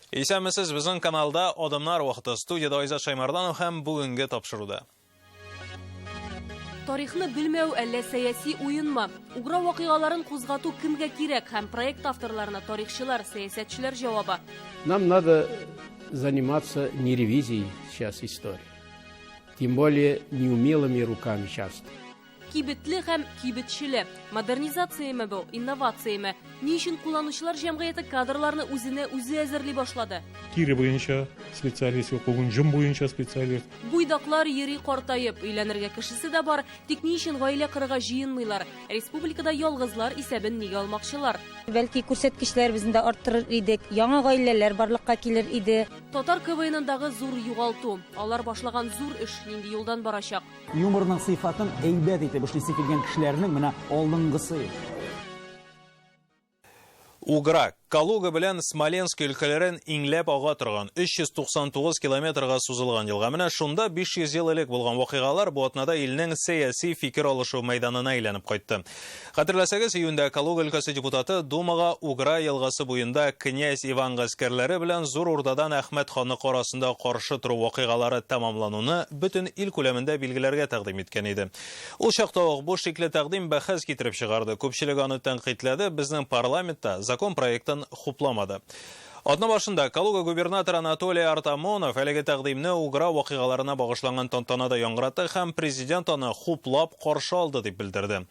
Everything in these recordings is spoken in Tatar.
Исәнмесез, безнең каналда Адамнар вакыты, студияда Айзат Шаймарданов һәм бүгенге тапшыруда. Тарихны белмәү әллә сәяси уенмы? Угра вакыйгаларын кузгату кемгә кирәк һәм проект авторларына тарихчылар, сәясәтчеләр җавабы. Нам надо заниматься не ревизией сейчас истории, тем более неумелыми руками часто. Кибетле һәм кибетчеле. Модернизацияме бу, инновацияме? Ни өчен кулланучылар җәмгыяте кадрларны үзенә үзе әзерли башлады? Кире буенча специалист, Кугунҗым буенча специалист. Буйдаклар йөри картаеп, өйләнергә кешесе дә бар, тик ни өчен гаилә кырыга җыенмыйлар? Республикада ялгызлар исәбен нигә алмакчылар? Бәлки күрсәткечләр бездә арттырыр идек, яңа гаиләләр барлыкка килер иде. Татар КВН-ындагы зур югалту. Алар башлаган зур эш нинди юлдан барачак? Юморның сыйфатын әйбәт итеп эшлисе килгән кешеләрнең менә алдынгысы. Угра, Калуга белән Смоленск өлкәләрен иңләп ага торган 399 километрга сузылган елга. Менә шунда 500 ел элек булган вакыйгалар бу атнада илнең сәяси фикер алышу мәйданына әйләнеп кайтты. Хәтерләсәгез, июньдә Калуга өлкәсе депутаты Думага Угра елгасы буенда князь Иван гаскәрләре белән Зур Урдадан Әхмәт ханлык арасында каршы тору вакыйгалары тәмамлануны бөтен ил күләмендә билгеләргә тәкъдим иткән иде. Ул чакта ук бу шикле тәкъдим бәхәс китереп чыгарды. Күпчелек аны тәнкыйтьләде, безнең парламентта закон проектын хупламады. Атна башында Калуга губернаторы Анатолий Артамонов әлеге тәкъдимне Угра вакыйгаларына багышланган тантанада яңгыраты һәм президент аны хуплап каршы алды дип белдерде.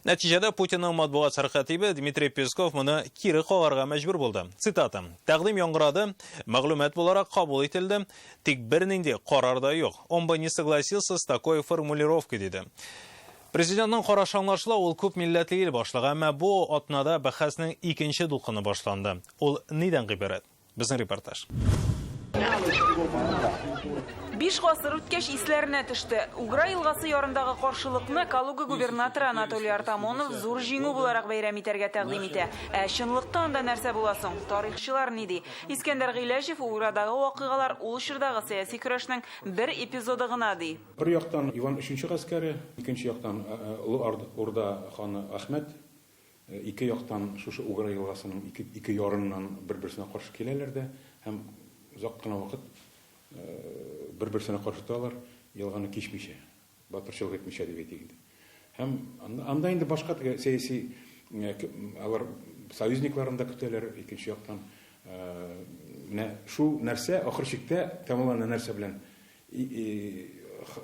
Нәтиҗәдә Путинның матбугат сәрхәтибе Дмитрий Песков моны кире кагарга мәҗбүр булды. Цитата: "Тәкъдим яңгырады, мәгълүмат буларак кабул ителде, тик бернинди карар да юк. Он бы не согласился с такой формулировкой", диде. Президентның карашы аңлашыла, ул күп милләтле ил башлыгы, әмма бу атнада бәхәснең икенче дулкыны башланды. Ул нидән гыйбарәт? Безнең репортаж. 5 гасыр үткәч исләренә төште. Угра елгасы ярындагы каршылыкны Калуга губернаторы Анатолий Артамонов зур җиңү буларак бәйрәм итәргә тәкъдим итә. Чынлыкта анда нәрсә була соң? Тарихчылар ни ди? Искәндәр Гыйләҗев Уградагы вакыйгалар ул чордагы сәяси көрәшнең бер эпизоды гына ди. Бер яктан Иван 3-нче гаскәре, икенче яктан Урда ханы Әхмәт, ике яктан шушы Угра елгасының ике ярыннан бер-берсенә каршы киләләр дә һәм озак кына вакыт бер-берсенә каршы торалар, елганы кичмичә, батырчылык итмичә дип әйтик инде. Һәм анда инде башка сәяси алар союзникларын да көтәләр икенче яктан. Менә шу нәрсә ахыр чиктә тәмамланган нәрсә белән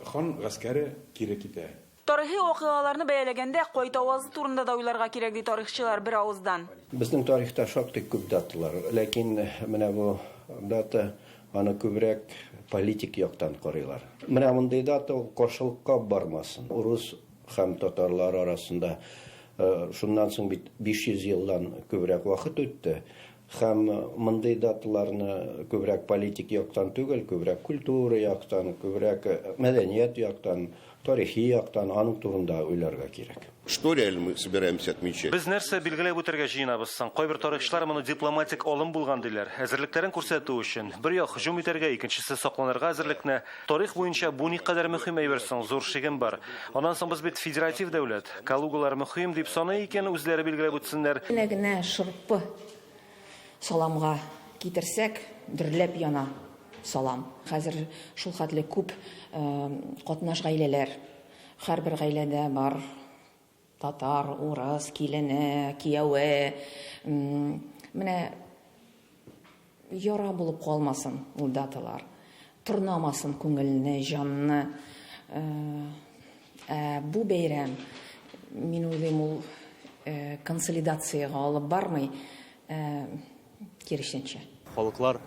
хан гаскәре кире китә. Тарихи вакыйгаларны бәяләгәндә кайта авазы турында да уйларга кирәк ди тарихчылар бер авыздан. Безнең тарихта шактый күп даталар, ләкин менә бу дата аны күбрәк политик яктан карыйлар. Менә мондый дата каршылыкка бармасын. Урыс һәм татарлар арасында шуннан соң бит 500 елдан күбрәк вакыт үтте. Һәм мондый даталарны күбрәк политик яктан түгел, күбрәк культура яктан, күбрәк мәдәният яктан, тарихи яктан аның турында уйларга кирәк. Что реально мы собираемся отмечать? Без нәрсә билгеләп үтәргә җыенабыз соң? Кайбер тарихчылар моны дипломатик алым булган диләр. Әзерлекләрен күрсәтү өчен. Бер як һөҗүм итәргә, икенчесе сакланырга әзерлекне. Тарих буенча бу никадәр мөһим әйбер соң, зур шигем бар. Аннан соң без бит федератив дәүләт. Калугалар мөһим дип саный икән, үзләре билгеләп үтсеннәр. Генә шырпы саламга китерсәк, дөрләп яна салам. Хәзер шул хәтле күп катнаш гаиләләр. Һәрбер гаиләдә бар татар, урыс, килене, кияүе. Менә яра булып калмасын ул даталар. Тырнамасын күңелне, җанны. Бу бәйрәм мин уйлыйм ул консолидациягә алып бармый, киресенчә. Халыклар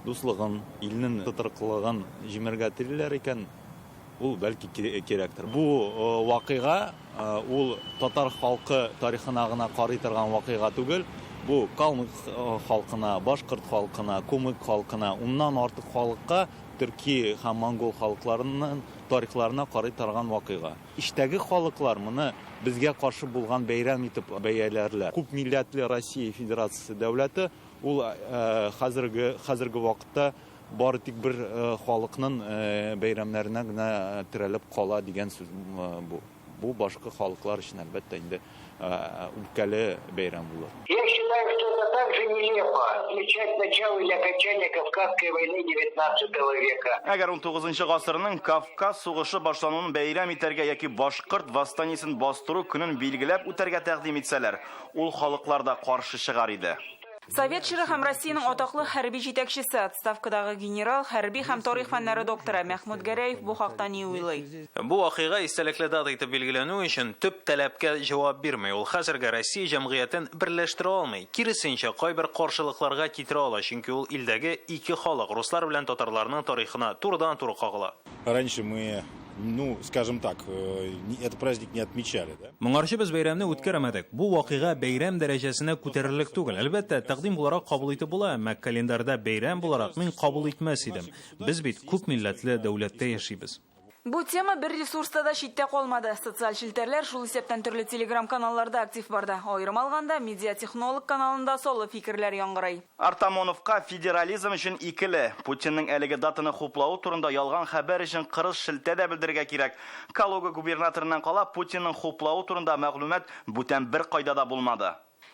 дуслыгын, илнең тотрыклыгын җимергә телиләр икән, ул бәлки кирәктер. Бу вакыйга ул татар халкы тарихына гына карый торган вакыйга түгел, бу калмык халкына, башкорт халкына, кумык халкына, уннан артык халыкка, төрки һәм монгол халыкларының тарихларына карый торган вакыйга. Иштәге халыклар моны безгә каршы булган бәйрәм итеп бәяләрләр. Күп милләтле Россия Федерациясе дәүләте ул хәзерге вакытта бары тик бер халыкның бәйрәмнәренә генә терәлеп кала дигән сүз бу. Бу башка халыклар өчен әлбәттә инде үпкәле бәйрәм булыр. Я считаю, что это так же нелепо отмечать начало или окончание Кавказской войны 19 века. Әгәр 19 гасырның Кавказ сугышы башлануын бәйрәм итәргә яки башкорт восстаниесен бастыру көнен билгеләп үтәргә тәкъдим итсәләр, ул халыкларда каршы чыгар иде. Совет чиры һәм Россиянең атаклы хәрби җитәкчесе, отставкадагы генерал, хәрби һәм тарих фәннәре докторы Мәхмүд Гәрәев бу хакта ни уйлый? Бу вакыйга истәлекле дата итеп билгеләнү өчен төп таләпкә җавап бирмәй. Ул хәзергә Россия җәмгыятен берләштерә алмый. Киресенчә, кайбер каршылыкларга китерә ала, чөнки ул илдәге ике халык, руслар белән татарларның тарихына турыдан-туры кагыла. Раньше мы, скажем так, этот праздник не отмечали, да? Моңарчы без бәйрәмне үткәрмәдек. Бу вакыйга бәйрәм дәрәҗәсенә күтәрерлек түгел. Әлбәттә, тәкъдим буларак кабул итеп була, әмма календарда бәйрәм буларак мин кабул итмәс идем. Без бит күп милләтле дәүләттә яшибез. Бу тема бер ресурста да читтә калмады. Социаль челтәрләр шул исәптән төрле телеграм-каналларда актив барда. Аерым алганда медиатехнолог каналында солы фикерләр яңгырый. Артамоновка федерализм өчен икеле. Путинның әлеге датаны хуплауы турында ялган хәбәр өчен кырыс шелтә дә белдергә кирәк. Калуга губернаторынан кала Путинның хуплауы турында мәгълүмат бүтән бер кайда да булмады.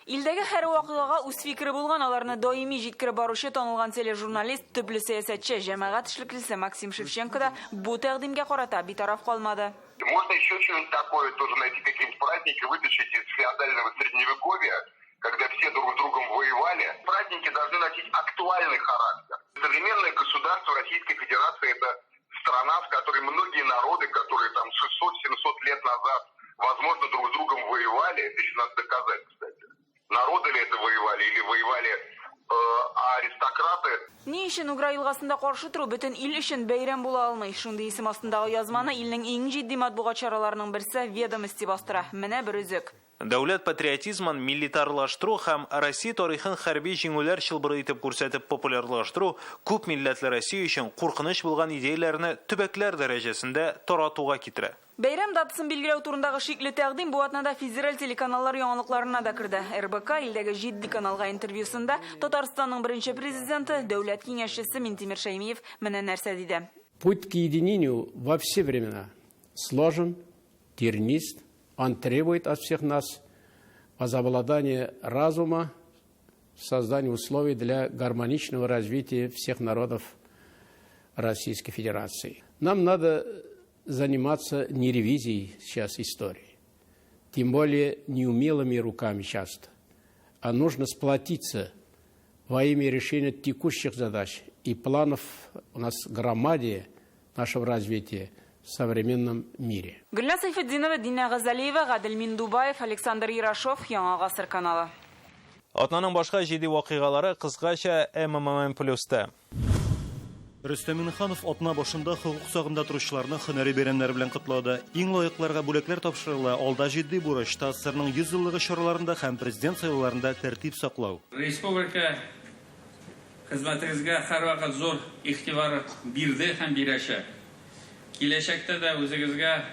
Илдәге һәр вакыйгага үз фикере булган, аларны даими җиткереп баручы танылган тележурналист, төпле сәясәтче, җәмәгать эшлеклесе Максим Шевченко да бу тәкъдимгә карата битараф калмады. Можно еще что-нибудь такое тоже найти, какие-нибудь праздники, вытащить из феодального средневековья, когда все друг с другом воевали. Праздники должны носить актуальный характер. Современное государство Российской Федерации – это страна, в которой многие народы, которые там 600-700 лет назад, возможно, друг с другом воевали, это еще надо доказать, кстати. Народы ли это воевали или воевали аристократы? Ни өчен Угра елгасында каршы туру бөтен ил өчен бәйрәм була алмый. Шундый исем астындагы язманы илнең иң җитди матбугат чараларының берсе Ведомости бастыра. Менә бер үзек. Дәүләт патриотизмын миллитарлаштыру һәм Россия тарихын хәрби җиңүләр чылбыры итеп күрсәтеп популярлаштыру күп милләтле Россия өчен куркыныч булган идеяләрне төбәкләр дәрәҗәсендә таратуга китерә. Бәйрәм датасын билгеләү турындагы шикле тәкъдим бу атнада федераль телеканаллар яңалыкларына да керде. РБК илдәге 7 каналга интервьюсында Татарстанның беренче президенты, дәүләт киңәшчесе Минтимер Шәймиев менә нәрсә диде. Путь к единению во все времена сложен, тернист. Он требует от всех нас возобладания разума, создания условий для гармоничного развития всех народов Российской Федерации. Нам надо заниматься не ревизией сейчас истории, тем более неумелыми руками часто, а нужно сплотиться во имя решения текущих задач и планов у нас громадия нашего развития в современном мире. Гүлназ Сайфетдинова, Дина Газалиева, Гадел Миндубаев, Александр Ирашов, Яңа Гасыр каналы. Атнаның башка җиде вакыйгалары кыскача МММ+та. Рөстәм Миннеханов атна башында хукук сагында торучыларны һөнәри бәйрәмнәре белән котлады. Иң лаекларга бүләкләр тапшырыла. Алда җитди бурыч ТАССРның 100 еллыгы чараларында һәм президент сайлауларында тәртип саклау. Республика хезмәтегезгә һәрвакыт зур игътибар бирде һәм бирәчәк. Киләчәктә дә үзегезгә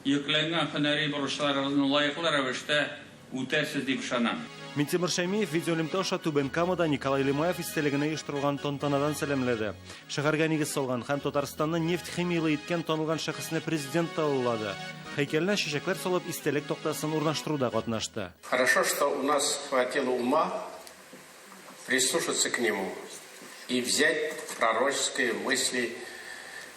йөкләнгән һөнәри бурычларыгызны лаеклы рәвештә үтәрсез дип ышанам. Минтимер Шәймиев видеолимта аша Түбән Камада Николай Лимаев истәлегенә оештырылган тантанадан сәламләде. Шәһәргә нигез салган һәм Татарстанны нефть химияле иткән танылган шәхесне президент таллады. Һәйкәленә чәчәкләр салып истәлек тактасын урнаштыруда катнашты. Хорошо, что у нас хватило ума прислушаться к нему и взять пророческие мысли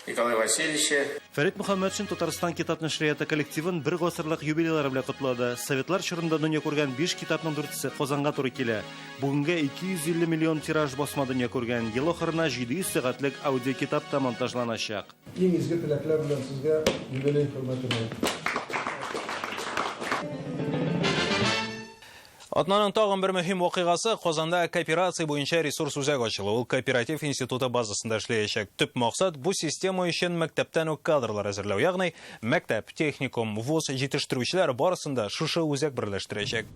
Николая Васильевича. Фәрит Мөхәммәтшин Татарстан китап нәшрияты коллективын бер гасырлык юбилейлары белән котлады. Советлар чорында дөнья күргән 5 китапның 4-се Казанга туры килә. Бүгенгә 250 миллион тираж басма дөнья күргән. Ел ахырына 700 сәгатьлек аудио китап та монтажланачак. Иң изге теләкләр белән сезгә юбилей хөрмәтенә. Атнаның тагын бер мөһим вакыйгасы Казанда кооперация буенча ресурс үзәк ачылу. Ул кооператив институты базасында эшләячәк. Төп максат бу система өчен мәктәптән үк кадрлар әзерләү. Ягъни мәктәп, техникум, вуз җитештерүчеләр барысында шушы үзәк берләштерәчәк.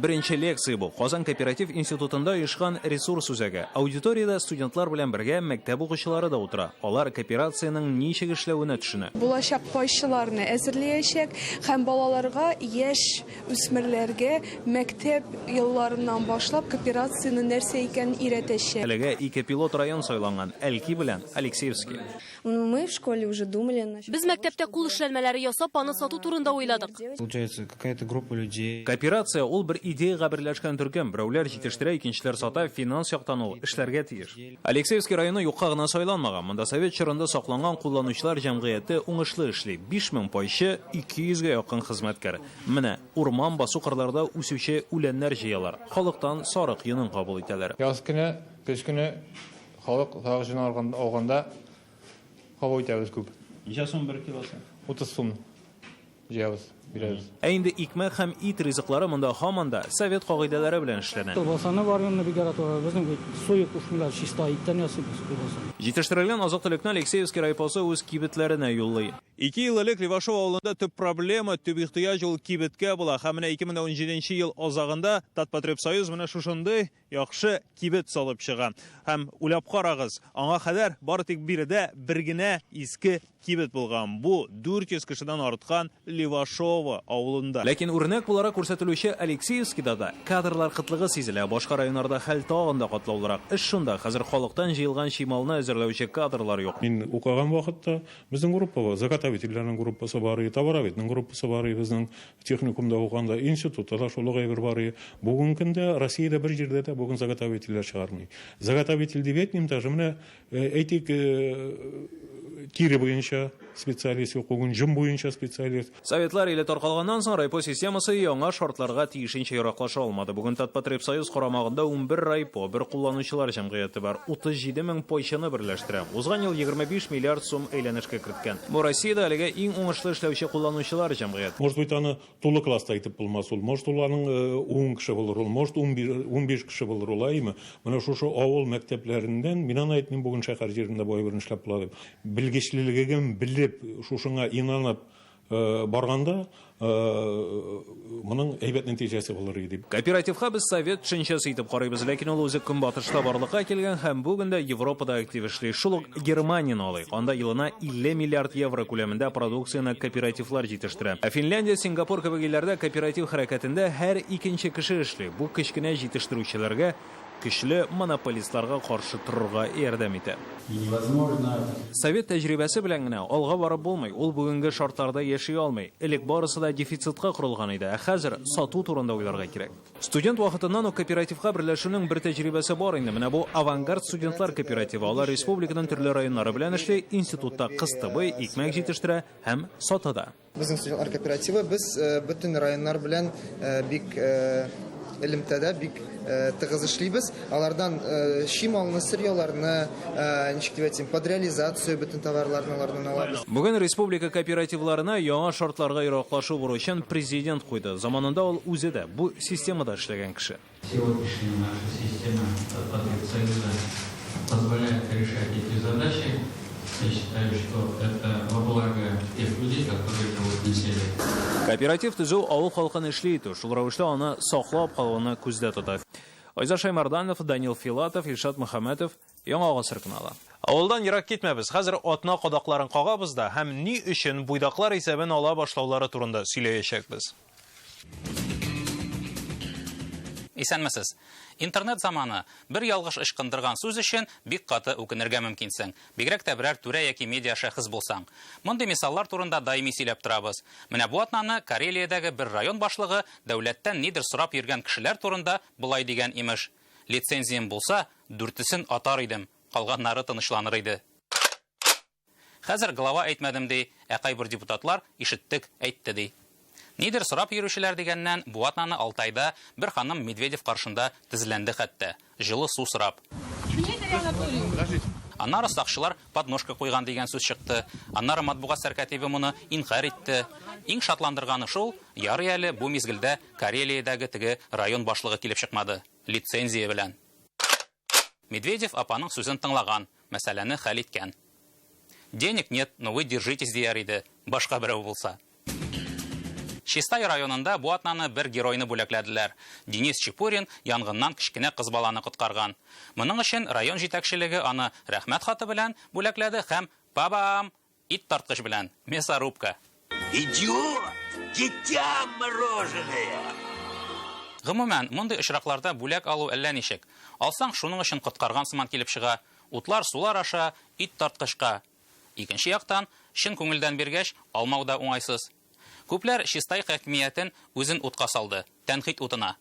Birinchi лекция bu Qozon Kooperativ institutында оешкан ресурс үзәге. Аудиторияда студентлар белән бергә мәктәп укучылары да утыра. Алар кооперациянең ничек эшләвенә төшенә. Булачак пайчыларны әзерләячәк һәм балаларга, яшь үсмерләргә мәктәп елларыннан башлап кооперацияны нәрсә икәнен өйрәтәчәк. Әлегә 2 пилот район сайланган Әлки белән Алексеевский. Мы в школе уже думали. Без мәктәптә кул эшләнмәләре ясап, аны сату турында уйладык. Получается, какая-то группа людей. Кооперация ул бер идеяга берләшкән төркем. Берәүләр җитештерә, икенчеләр сата, финанс яктан ул эшләргә тиеш. Алексеевский районы юкка гына сайланмаган. Монда совет чорында сакланган кулланучылар җәмгыяте уңышлы эшли. 5000 пайчы, 200-гә якын хезмәткәр. Менә урман басу кырларда үсүче үләннәр җыялар. Халыктан сарык йонын кабул итәләр. Яз көне, көч көне халык тагы җыйналган алганда кабул итәбез күп. Ничә сум 1 килосы? 30 сум. Җыябыз. Ә инде икмәк һәм ит ризыклары монда һаман да совет кагыйдәләре белән эшләнә. Җитештерелгән азык-төлекне Алексеевский райпосы үз кибетләренә юллый. 2 ел элек Левашов авылында төп проблема, төп ихтыяҗ ул кибеткә була. Һәм менә 2017 ел азагында Татпотребсоюз менә шушындый яхшы кибет салып чыга. Һәм уйлап карагыз, аңа хәдәр бары тик биредә бер генә иске кибет булган. Бу 400 кешедән арткан Левашова авылында. Ләкин үрнәк буларак күрсәтелүче Алексеевскийда да кадрлар кытлыгы сизелә. Башка районнарда хәл тагын да катлаулырак. Эш шунда, хәзер халыктан җыелган чималны әзерләүче кадрлар юк. Мин укыган вакытта безнең группа, заготовительләрнең группасы бар, товароведның группасы бар, безнең техникумда укганда институтта да шулай бер бар. Бүген көндә Россиядә бер җирдә дә бүген заготовительләр чыгармый. Заготовитель дип әйтмим, даже менә әйтик тире буенча специалист, укыган җым буенча специалист. Советлар иле таркалганнан соң райпо системасы яңа шартларга тиешенчә яраклаша алмады. Бүген Татпотребсоюз карамагында 11 райпо, бер кулланучылар җәмгыяте бар. 37 мең пайчаны берләштерә. Узган ел 25 миллиард сум әйләнешкә керткән. Бу Россиядә әлегә иң уңышлы эшләүче кулланучылар җәмгыяте. Может быть, аны тулы класста әйтеп булмас ул. Может, уларның 10 кеше булыр ул. Может, 15 кеше булыр ул. Аймы? Менә шушы авыл мәктәпләрендән мин аны әйтмим, бүген шәһәр җирендә бай бер эшләп була дип. Белгечлегегә билеп, шушыңа инанып барганда, моның әйбәт нәтиҗәсе булыр иде. Кооперативка без совет төшенчәсе итеп карыйбыз, ләкин ул үзе көнбатышта барлыкка килгән һәм бүген дә Европада актив эшли. Шул ук Германияны алыйк. Анда елына 50 миллиард евро күләмендә продукцияны кооперативлар җитештерә. Ә Финляндия, Сингапур кебек илләрдә кооператив хәрәкәтендә һәр икенче кеше эшли. Бу кечкенә җитештерүчеләргә көчле монополистларга каршы торырга ярдәм итә. Совет тәҗрибәсе белән генә алга барып булмый. Ул бүгенге шартларда яши алмый. Элек барысы да дефицитка корылган иде, ә хәзер сату турында уйларга кирәк. Студент вакытыннан ук кооперативка берләшүнең бер тәҗрибәсе бар инде. Менә бу авангард студентлар кооперативы. Алар республиканың төрле районнары белән эшли, институтта кыстыбый, икмәк җитештерә һәм сатыда. Безнең студентлар кооперативы без бөтен районнар белән бик элемтәдә бик тыгыз эшлибез. Алардан чималны, сырьяларны, ничек дип әйтсәм, под реализацию бөтен товарларны алардан алабыз. Бүген республика кооперативларына яңа шартларга яраклашу бурычын президент куйды. Заманында ул үзе дә бу системада эшләгән кеше. Сегодняшняя наша система Татпотребсоюза позволяет решать эти задачи. Я считаю, что это во благо тех людей, которые живут на селе. Кооператив төзү авыл халкын эшли итү, шул рәвештә аны саклап калуны күздә тота. Айза Шаймарданов, Данил Филатов, Илшат Мөхәммәтов, Яңа Гасыр каналы. Авылдан ерак китмәбез. Хәзер атна кадакларын кагабыз да һәм ни өчен буйдаклар исәбен ала башлаулары турында сөйләячәкбез. Исәнмесез. Интернет заманы бер ялгыш ышкындырган сүз өчен бик каты үкенергә мөмкинсең. Бигрәк тә берәр түрә яки медиа шәхес булсаң. Мондый мисаллар турында даими сөйләп торабыз. Менә бу атнаны Карелиядәге бер район башлыгы дәүләттән нидер сорап йөргән кешеләр турында булай дигән имеш. Лицензиям булса, 4-сен атар идем, калганнары тынычланыр иде. Хәзер глава әйтмәдем ди, ә кайбер депутатлар ишеттек әйтте ди. Нидер сорап йөрүчеләр дигәннән бу атнаны Алтайда бер ханым Медведев каршында тезләнде хәтта, җылы су сорап. Аннары сакчылар подножка куйган дигән сүз чыкты. Аннары матбугат сәркәтибе моны инкар итте. Иң шатландырганы шул, ярый әле бу мизгелдә Карелиядәге теге район башлыгы килеп чыкмады, лицензия белән. Медведев апаның сүзен тыңлаган, мәсьәләне хәл иткән. Денег нет, но вы держитесь, дияр иде, башка берәү булса. Чистай районында бу атнаны бер геройны бүләкләделәр. Денис Чепурин янгыннан кичкенә кыз баланы коткарган. Моның өчен район җитәкчелеге аны рәхмәт хаты белән бүләкләде һәм бабам ит тарткыч белән мясорубка. Идиот! Дитя мороженое! Гомумән, мондый очракларда бүләк алу әллә ничек. Алсаң, шуның өчен коткарган сыман килеп чыга. Утлар, сулар аша, ит тарткышка. Икенче яктан, чын күңелдән биргәч, алмау да уңайсыз. Күпләр Чистай хакимиятен үзен утка салды, тәнкыйть утына.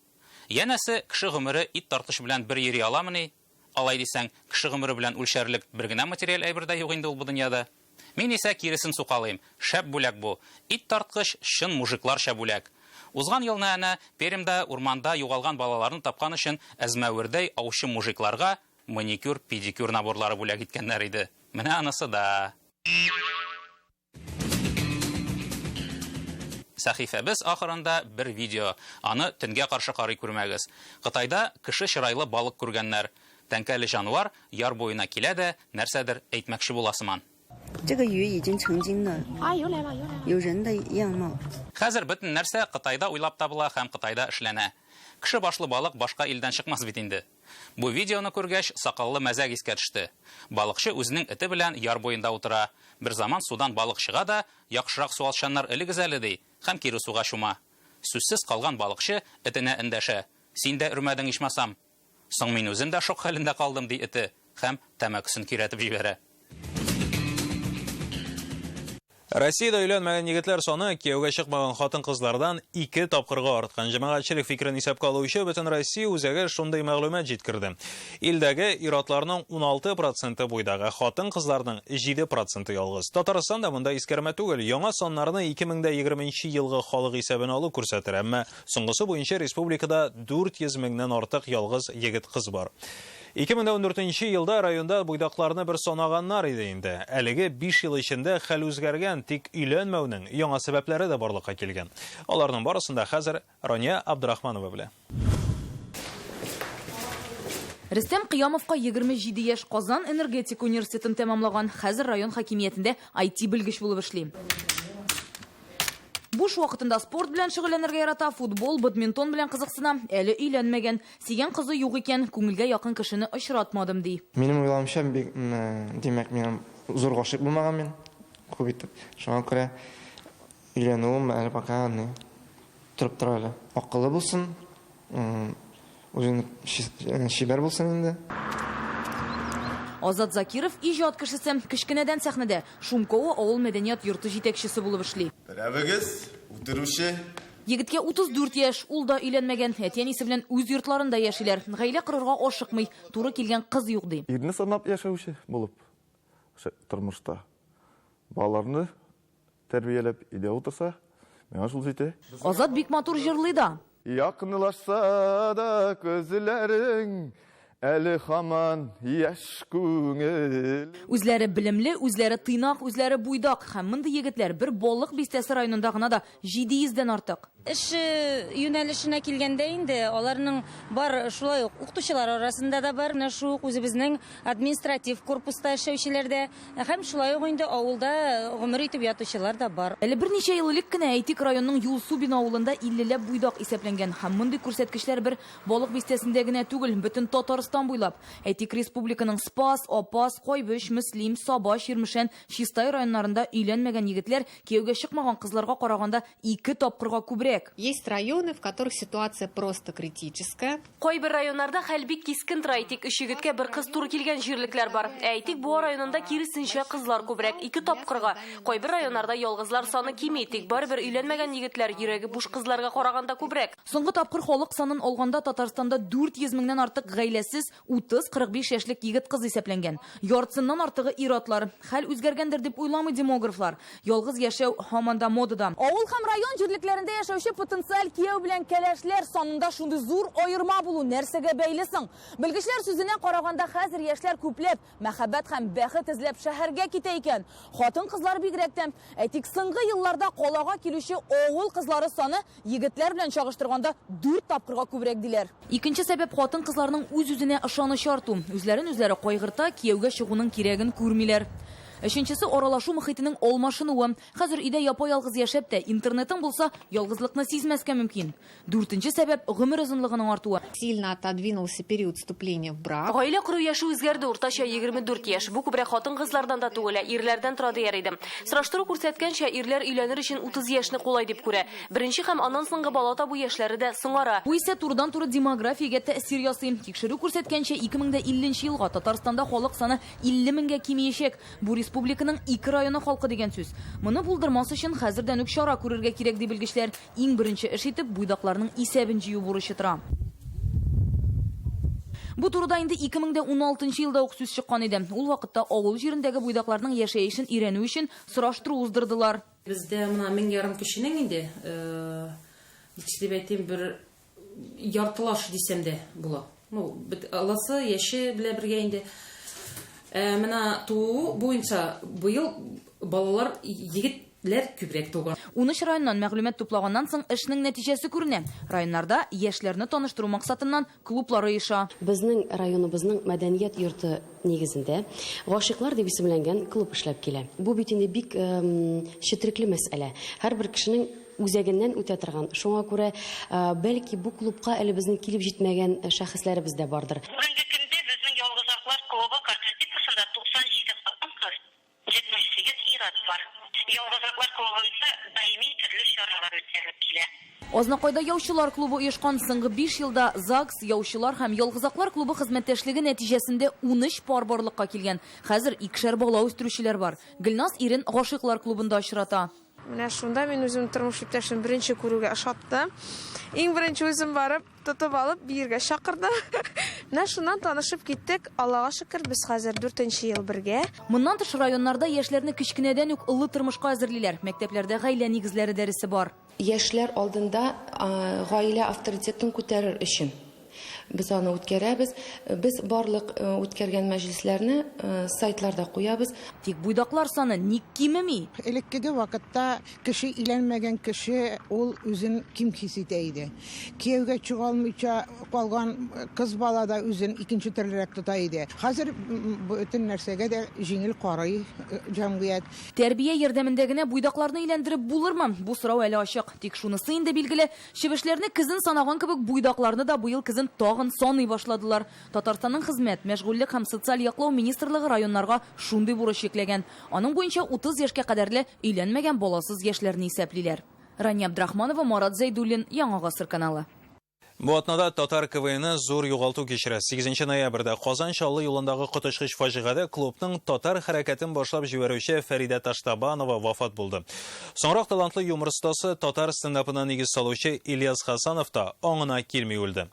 Янәсе, кеше гомере ит тарткыч белән бер йөри аламыни? Алай дисәң, кеше гомере белән үлчәрлек бер генә материаль әйбердә юк инде ул бу дөньяда. Мин исә киресен сукалыйм. Шәп бүләк бу. Ит тарткыч чын мужикларча бүләк. Узган елны әнә Пермдә урманда югалган балаларны тапкан өчен әзмәвердәй аучы мужикларга маникюр, педикюр наборлары бүләк иткәннәр иде. Менә анысы да. Сәхифәбез ахырында бер видео. Аны төнгә каршы карый күрмәгез. Кытайда кеше чырайлы балык күргәннәр. Тәңкәле җанвар яр буена килә дә нәрсәдер әйтмәкче буласыман. Хәзер бөтен нәрсә Кытайда уйлап табыла һәм Кытайда эшләнә. Кеше башлы балык башка илдән чыкмас бит инде. Бу видеоны күргәч, сакаллы мәзәк искә төште. Балыкчы үзенең эте белән яр буенда утыра. Бер заман судан балык чыга да, яхшырак су алчаннар элегез әле ди, һәм кире суга шума. Сүзсез калган балыкчы этенә эндәшә. Син дә үрмәдең ичмасам. Соң мин үзем дә шок хәлендә калдым ди эте, һәм тәмәкесен киретеп җибәрә. Россиядә өйләнмәгән егетләр саны кияүгә чыкмаган хатын-кызлардан 2 тапкырга арткан. Җәмәгатьчелек фикерен исәпкә алучы бөтен Россия үзәге шундый мәгълүмат җиткерде. Илдәге ир-атларның 16% буйдагы, хатын-кызларның 7% ялгыз. Татарстанда монда искәрмә түгел. Яңа саннарны 2020 елгы халык исәбен алу күрсәтер, әмма соңгысы буенча республикада 400 меңнән артык ялгыз егет-кыз бар. 2014 елда районда буйдакларны бер санаганнар иде инде. Әлеге 5 ел эчендә хәл үзгәргән, тик өйләнмәүнең яңа сәбәпләре дә барлыкка килгән. Аларның барысында хәзер Рания Абдрахманова белә. Рөстәм Кыямовка 27 яшь, Казан энергетик университетын тәмамлаган, хәзер район хакимиятендә IT белгеч булып эшли. Буш вакытында спорт белән шөгыльләнергә ярата, футбол, бадминтон белән кызыксына. Әле өйләнмәгән, сөйгән кызы юк икән, күңелгә якын кешене очратмадым ди. Минем уйламча, димәк, минем зур гашык булмаган мин. Күп итеп. Шуңа күрә өйләнүем әле пока турып тора әле. Акыллы булсын, үзен шибәр булсын инде. Азат Закиров иҗат кешесе, кичкенәдән сәхнәдә Шумкова авыл мәдәният йорты җитәкчесе булып эшли. Берәбегез, утыручы. Егеткә 34 яшь, ул да өйләнмәгән, әти-әнисе белән үз йортларында яшиләр. Гаилә корырга ашыкмый, туры килгән кыз юк ди. Ирне санап яшәүче булып тормышта. Балаларны тәрбияләп идә утырса, миңа шул җитә. Азат бик матур җырлый да. Якынлашса да күзләрең, әле һаман яшь күңел. Үзләре белемле, үзләре тыйнак, үзләре буйдак. Һәм мондый егетләр бер балык бистәсе районында гына да 700-дән артык. Эш юнәлешенә килгәндә инде аларның бар шулай ук укытучылар арасында да бар, менә шу үзебезнең административ корпуста эшләүчеләрдә һәм шулай ук инде авылда гомер итеп ятучылар да бар. Әле берничә ел элек кенә Әйтик районының Юлсубин авылында 50ләп буйдак исәпләнгән. Һәм мондый күрсәткечләр бер балык бистәсендә генә түгел, бөтен Татарстан буйлап. Әйтик республиканың Спас, Апас, Койбыш, Мөслим, Саба, Чирмешән, Чистай районнарында өйләнмәгән егетләр кияүгә чыкмаган кызларга караганда 2 тапкырга күбрәк. Есть районы, в которых ситуация просто критическая. Кайбер районнарда хәл бик кискен тора. Әйтик, 3 егеткә бер кыз туры килгән җирлекләр бар. Әйтик, бу районында киресенчә кызлар күбрәк, 2 тапкырга. Кайбер районнарда ялгызлар саны кими, тик барыбер өйләнмәгән егетләр йөрәге буш кызларга караганда күбрәк. Соңгы тапкыр халык санын алганда Татарстанда 400 меңнән артык гаиләсез 30-45 яшьлек егет-кыз исәпләнгән. Яртысыннан артыгы ир-атлар. Хәл үзгәргәндер дип уйламый демографлар. Ялгыз яшәү һаман да модада. Авыл һәм район җирлекләрендә яшәүче потенциаль кияү белән кәләшләр санында шундый зур аерма булу нәрсәгә бәйле соң? Белгечләр сүзенә караганда хәзер яшьләр күпләп мәхәббәт һәм бәхет эзләп шәһәргә китә икән. Хатын-кызлар бигрәктән. Әйтик, соңгы елларда калага килүче авыл кызлары саны егетләр белән чагыштырганда 4 тапкырга күбрәк диләр. Икенче сәбәп хатын-кызларның үз-үзенә ышанычы арту. Үзләрен үзләре кайгырта, кияүгә чыгуның кирәген күрмиләр. Өченчесе аралашу мөхитенең алмашынуы. Хәзер өйдә япа-ялгыз яшәп тә интернетың булса, ялгызлыкны сизмәскә мөмкин. 4нче сәбәп гомер озынлыгының артуы. Сильно отодвинулся период вступления в брак. Гаилә кору яше үзгәрде, уртача 24 яшь. Бу күбрәк хатын-кызлардан да түгел, ирләрдән тора дияр идем. Сораштыру күрсәткәнчә, ирләр өйләнер өчен 30 яшьне кулай дип күрә. Беренче һәм аннан соңгы бала табу яшьләре дә соңара. Бу исә турыдан-туры демографиягә тәэсир ясый. Тикшерү күрсәткәнчә 2050 елга Татарстанда халык саны 50 меңгә кимиячәк. Бу республиканың 2 районы халкы дигән сүз. Моны булдырмас өчен хәзердән үк чара күрергә кирәк дип белгечләр. Иң беренче эш итеп буйдакларның исәбен җыю бурычы тора. Бу турыда инде 2016 елда ук сүз чыккан иде. Ул вакытта авыл җирендәге буйдакларның яшәешен өйрәнү өчен сораштыру уздырдылар. Бездә моны 1000 ярым кешенең инде дип әйтим бер яртылаш дисәм дә була. Аласы яше белә бергә инде. Менә туу буенча быел балалар егетләр күбрәк туган. 13 районнан мәгълүмат туплаганнан соң эшнең нәтиҗәсе күренә. Районнарда яшьләрне таныштыру максатыннан клублар оеша. Безнең районыбызның мәдәният йорты нигезендә гашыйклар дип исемләнгән клуб эшләп килә. Бу бит инде бик четерекле мәсьәлә. Һәрбер кешенең үзәгеннән үтә торган. Шуңа күрә бәлки бу клубка әле безнең килеп җитмәгән шәхесләребез дә бардыр. Бүгенге көндә безнең ялгызаклар клубы коллективында 98 хатын-кыз, 78 ир-ат бар. Ялгызаклар клубында даими төрле чаралар үткәрелеп килә. Азнакайда яучылар клубы оешкан. Соңгы 5 елда ЗАГС, яучылар һәм ялгызаклар клубы хезмәттәшлеге нәтиҗәсендә 13 пар барлыкка килгән. Хәзер 2шәр бала үстерүчеләр бар. Гөлназ ирен гашыйклар клубында очрата. Менә шунда мин үзем тормыш иптәшем беренче күрүгә ошатты. Иң беренче үзем барып, тотып алып, биергә чакырды. Менә шуннан танышып киттек. Аллага шөкер, без хәзер 4нче ел бергә. Моннан тыш районнарда яшьләрне кичкенәдән үк ылы тормышка әзерлиләр. Мәктәпләрдә гаилә нигезләре дәресе бар. Яшьләр алдында гаилә авторитетын күтәрер өчен без аны үткәрәбез. Без барлык үткәргән мәҗлесләрне сайтларда куябыз. Тик буйдаклар саны ник кимеми? Элеккеге вакытта кеше иләнмәгән кеше ул үзен ким хис итә иде. Кияүгә чыга алмыйча калган кыз бала да үзен икенче төрлерәк тота иде. Хәзер бөтен нәрсәгә дә җиңел карый җәмгыять. Тәрбия ярдәмендә генә буйдакларны иләндереп булырмы? Бу сорау әле ачык. Тик шунысы инде билгеле, чебешләрне кызын санаган кебек буйдакларны да быел кызын тагын саный башладылар. Татарстанның хезмәт, мәшгульлек һәм социаль яклау министрлыгы районнарга шундый бурыч йөкләгән. Аның буенча 30 яшькә кадәрле өйләнмәгән баласыз яшьләрне исәплиләр. Рания Абдрахманова, Марат Зәйдуллин, Яңа Гасыр каналы. Бу атнада татар КВН зур югалту кичерә. 8 ноябрьдә Казан-Чаллы юлындагы коточкыч фаҗигадә клубның татар хәрәкәтен башлап җибәрүче Фәридә Таштабанова вафат булды. Соңрак талантлы юмор остасы татар стендапына нигез салучы Ильяс Хасанов та аңына килми үлде.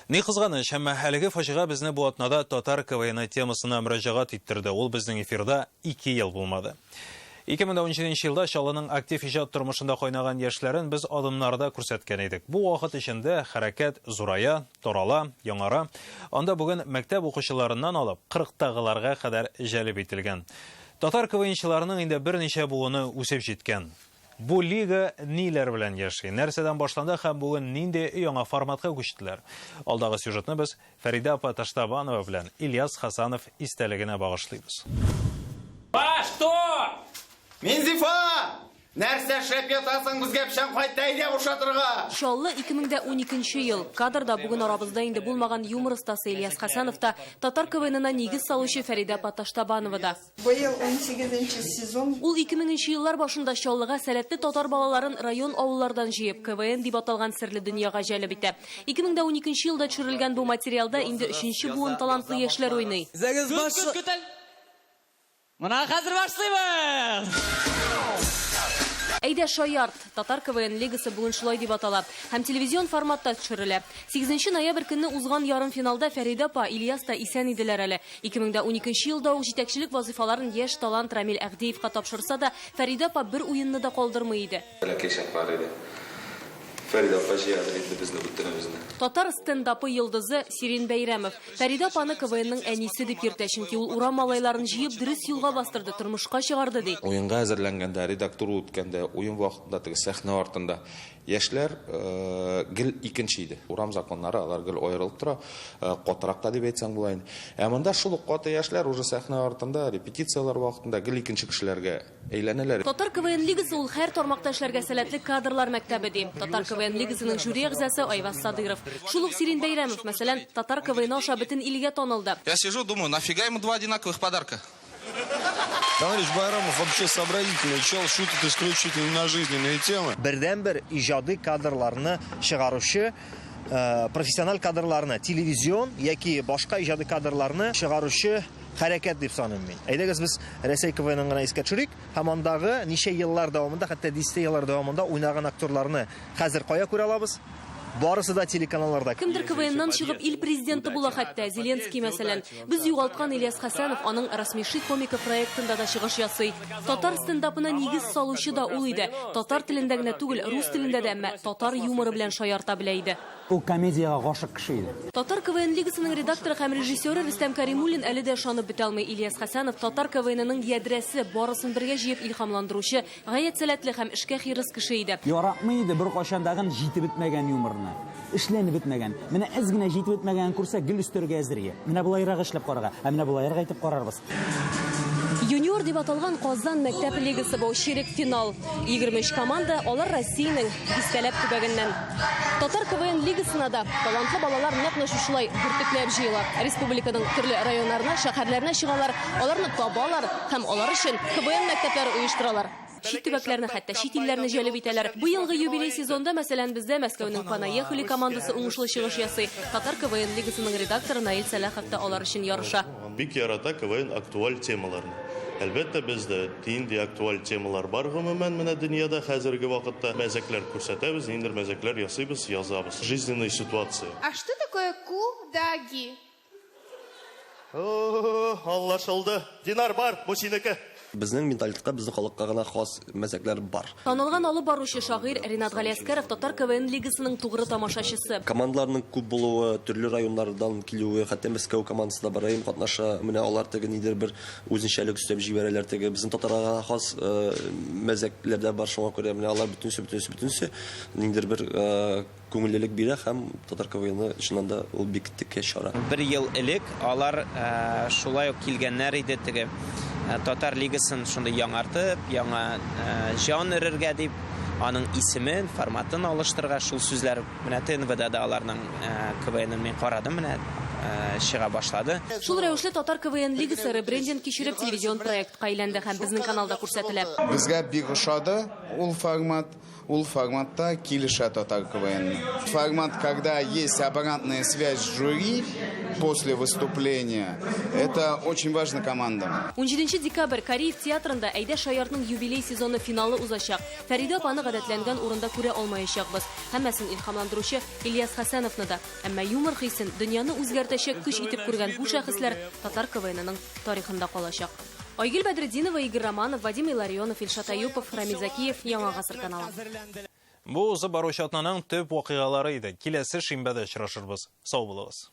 Ни кызганыч, әмма әлеге фаҗига безне бу атнада татар КВН темасына мөрәҗәгать иттерде. Ул безнең эфирда 2 ел булмады. 2017 елда Чаллының актив иҗат тормышында кайнаган яшьләрен без адымнарда күрсәткән идек. Бу вакыт эчендә хәрәкәт зурая, тарала, яңара. Анда бүген мәктәп укучыларыннан алып 40-тагыларга кадәр җәлеп ителгән. Татар КВНчыларының инде берничә буыны үсеп җиткән. Бу лига ниләр белән яши? Нәрсәдән башланды һәм бүген нинди яңа форматка күчтеләр? Алдагы сюжетны без Фәридә апа Таштабанова белән Ильяс Хасанов истәлегенә багышлыйбыз. Что? Минзифа! Нәрсә шәп ятасың безгә печән кайтта иде ушатырга? Чаллы 2012 ел. Кадрда бүген арабызда инде булмаган юмор остасы Ильяс Хасанов та, татар КВН-на нигез салучы Фәридә апа Таштабанова да. Быел 18нче сезон. Ул 2000 еллар башында Чаллыга сәләтле татар балаларын район авыллардан җыеп КВН дип аталган серле дөньяга җәлеп итә. 2012 елда төшерелгән бу материалда инде 3нче буын талантлы яшьләр уйный. Мына хәзер башлыйбыз. Әйдә шаярт, татар КВН лигасы бүген шулай дип атала һәм телевизион форматта төшерелә. 8 ноябрь көнне узган ярым финалда Фәридә апа, Ильяс та исән иделәр әле. 2012 елда ук җитәкчелек вазифаларын яшь талант Рамил Әгдиевка тапшырса да, Фәридә апа бер уенны да калдырмый иде. Фәридә апа җыяды инде безне бөтенебезне. Татар стендапы йолдызы Сирин Бәйрәмов. Фәридә апаны КВНның әнисе дип йөртә, чөнки ул урам малайларын җыеп дөрес юлга бастырды, тормышка чыгарды ди. Уенга әзерләнгәндә, редактура үткәндә, уен вакытында теге сәхнә артында Яшьләр гел икенче иде. Урам законнары алар гел аерылып тора, катыракта дип әйтсәң була инде. Монда шул ук каты яшьләр уже сәхнә артында, репетициялар вакытында гел икенче кешеләргә әйләнәләр. Татар КВН лигасы ул һәр тармакта эшләргә сәләтле кадрлар мәктәбе ди. Татар КВН лигасының жюри әгъзасы Айваз Садыров. Шул ук Сирин Бәйрәмов, мәсәлән, Татар КВН аша бөтен илгә танылды. Я сижу, думаю, нафига ему два одинаковых подарка? Товарищ Байрамов вообще сообразительный чел, шутит исключительно на жизненные темы. Бердәнбер иҗади кадрларны чыгаручы, профессиональ кадрларны, телевизион яки башка иҗади кадрларны чыгаручы хәрәкәт дип саныйм мин. Әйдәгез без Рәсәй КВН-ын гына искә төшерик, һәм андагы ничә еллар дәвамында, хәтта 10 еллар дәвамында уйнаган актерларны хәзер кая күрә алабыз? Барысы да телеканалларда. Кемдер КВНнан чыгып ил президенты була хәтта, Зеленский мәсәлән. Без югалткан Ильяс Хәсәнов аның «Рассмеши комика» проектында да чыгыш ясый. Татар стендапына нигез салучы да ул иде. Татар телендә генә түгел, рус телендә дә, әмма татар юморы белән шаярта белә иде. Ул комедияга гашык кеше иде. Татар КВН лигасының редакторы һәм режиссеры Рөстәм Кәримуллин әле дә ышанып бетә алмый. Ильяс Хәсәнов Татар КВНның ядрәсе, барысын бергә җыеп илһамландыручы, гаять сәләтле һәм эшкә хирыс кеше иде. Яратмый иде бер кашандагын җитеп бетмәгән юморны. Эшләнеп бетмәгән. Менә әз генә җитеп бетмәгән күрсә, гел өстәргә әзергә. Менә булайрак эшләп карарга, һәм менә булайрак әйтеп карарбыз. Юниор дип аталган Казан мәктәп лигасы бу ширек финал. 23 команда, алар Россиянең дистәләп төбәгеннән. Татар КВН лигасына да талантлы балалар нәкъ шулай бүртекләп җыела. Республиканың төрле районнарына, шәһәрләренә чыгалар, аларны табалар һәм алар өчен КВН мәктәпләре оештыралар. Чит төбәкләрне, хәтта чит илләрне җәлеп итәләр. Бу елгы юбилей сезонда, мәсәлән, бездә Мәскәүнең Понаехали командасы уңышлы чыгыш ясый. Татар КВН лигасының редакторы Наил Сәләхов та алар өчен ярыша. Бик ярата КВН актуаль темаларны. Әлбәттә, бездә тиңди актуаль темалар бар гомумән менә дөньяда хәзерге вакытта мәзәкләр күрсәтәбез, инде мәзәкләр ясыйбыз, язабыз. Жизненная ситуация. А что такое кудаги? Аңлашылды. Динар бар, бу синеке. Безнең менталитетка, безнең халыкка гына хас мәзәкләр бар. Танылган алып баручы шагыйрь Ринат Галиәскәров Татар КВН лигасының тугры тамашачысы. Командаларның күп булуы, төрле районнардан килүе, хәтта Мәскәү командасы да барайым катнаша. Менә алар теге нидер бер үзенчәлек үстәп җибәрәләр теге. Безнең татарга хас мәзәкләр дә бар, шуңа күрә менә алар бөтенсе нидер бер күңеллелек бирә һәм Татар КВН чыннан да ул бик текә чара. Бер ел элек алар шулай ук килгәннәр иде теге Татар лигасын шунда яңартып, яңа җан өрергә дип, аның исемен, форматын алыштырырга шул сүзләр менә ТНВда да аларның КВН-ын мин карадым, менә чыга башлады. Шул рәвешле Татар КВН лигасы ребрендинг кичереп телевизион проектка әйләнде һәм безнең каналда күрсәтелә. Безгә бик ошады ул формат. Ул форматта килешә Татар КВН. Формат, когда есть обратная связь с жюри после выступления, это очень важно командам. 17 декабрь Кореев театрында Әйдә Шаяртның юбилей сезоны финалы узачак. Фәридә апаны гадәтләнгән урында күрә алмаячакбыз. Һәммәсен илһамландыручы Ильяс Хәсәновны да. Әмма юмор хисен дөньяны үзгәртәчәк көч итеп күргән бу шәхесләр Татар КВН-ның тарихында калачак. Айгөл Бәдретдинова, Игорь Романов, Вадим Иларионов, Илшат Аюпов, Рамиз Закиев, Яңа гасыр каналы. Бу баручы атнаның төп вакыйгалары иде. Киләсе шимбәдә очрашырбыз. Сау булыгыз.